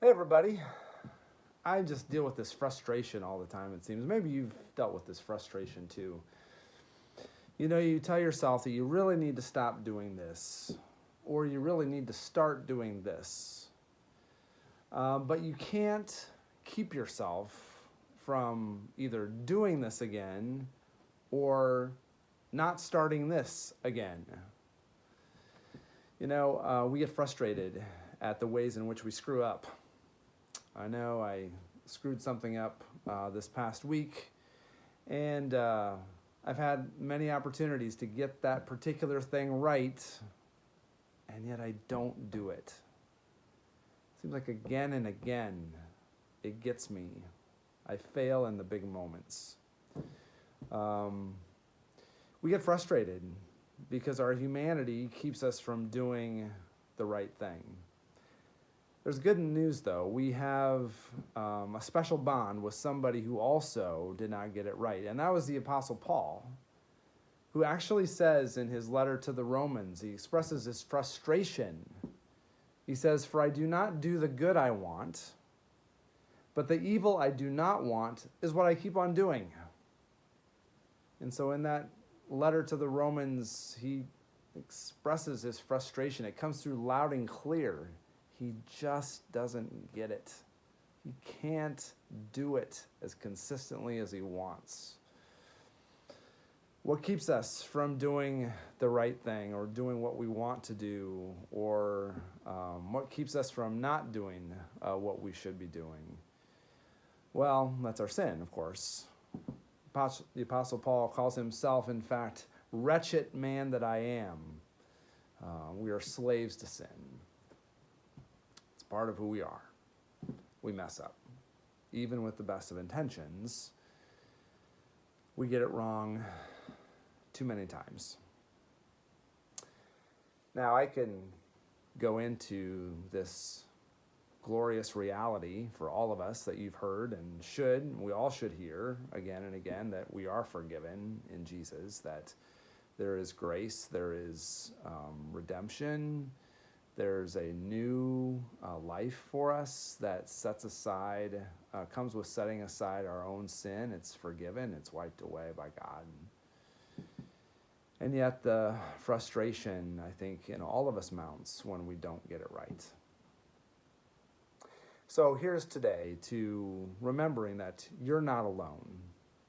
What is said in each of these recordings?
Hey everybody, I just deal with this frustration all the time, it seems. Maybe you've dealt with this frustration too. You know, you tell yourself that you really need to stop doing this, or you really need to start doing this. But you can't keep yourself from either doing this again or not starting this again. You know, we get frustrated at the ways in which we screw up. I know I screwed something up this past week, and I've had many opportunities to get that particular thing right, and yet I don't do it. Seems like again and again, it gets me. I fail in the big moments. We get frustrated because our humanity keeps us from doing the right thing. There's good news, though. We have a special bond with somebody who also did not get it right, and that was the Apostle Paul, who actually says in his letter to the Romans, he expresses his frustration. He says, "For I do not do the good I want, but the evil I do not want is what I keep on doing." And so in that letter to the Romans, he expresses his frustration. It comes through loud and clear. He just doesn't get it. He can't do it as consistently as he wants. What keeps us from doing the right thing or doing what we want to do, or what keeps us from not doing what we should be doing? Well, that's our sin, of course. The Apostle Paul calls himself, in fact, "Wretched man that I am." We are slaves to sin. It's part of who we are. We mess up. Even with the best of intentions, we get it wrong too many times. Now, I can go into this glorious reality for all of us that you've heard and we all should hear again and again, that we are forgiven in Jesus, that there is grace, there is redemption, there's a new life for us that comes with setting aside our own sin. It's forgiven, it's wiped away by God. And yet the frustration, I think, in all of us mounts when we don't get it right. So here's today to remembering that you're not alone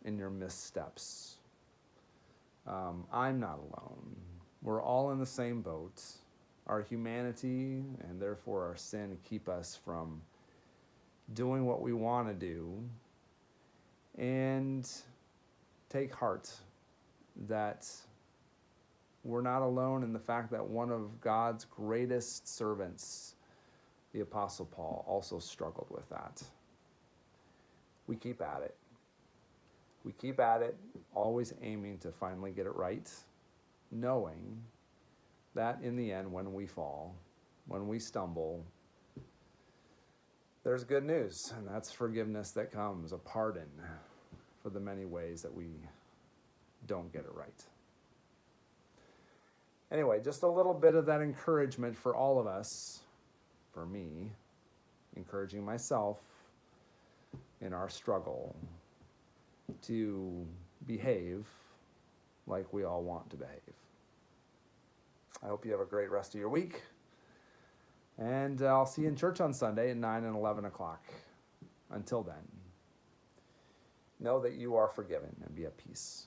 in your missteps. I'm not alone. We're all in the same boat. Our humanity and therefore our sin keep us from doing what we want to do. And take heart that we're not alone in the fact that one of God's greatest servants, the Apostle Paul, also struggled with that. We keep at it. We keep at it, always aiming to finally get it right, knowing that in the end, when we fall, when we stumble, there's good news, and that's forgiveness that comes, a pardon for the many ways that we don't get it right. Anyway, just a little bit of that encouragement for all of us, for me, encouraging myself in our struggle to behave like we all want to behave. I hope you have a great rest of your week, and I'll see you in church on Sunday at 9 and 11 o'clock. Until then, know that you are forgiven and be at peace.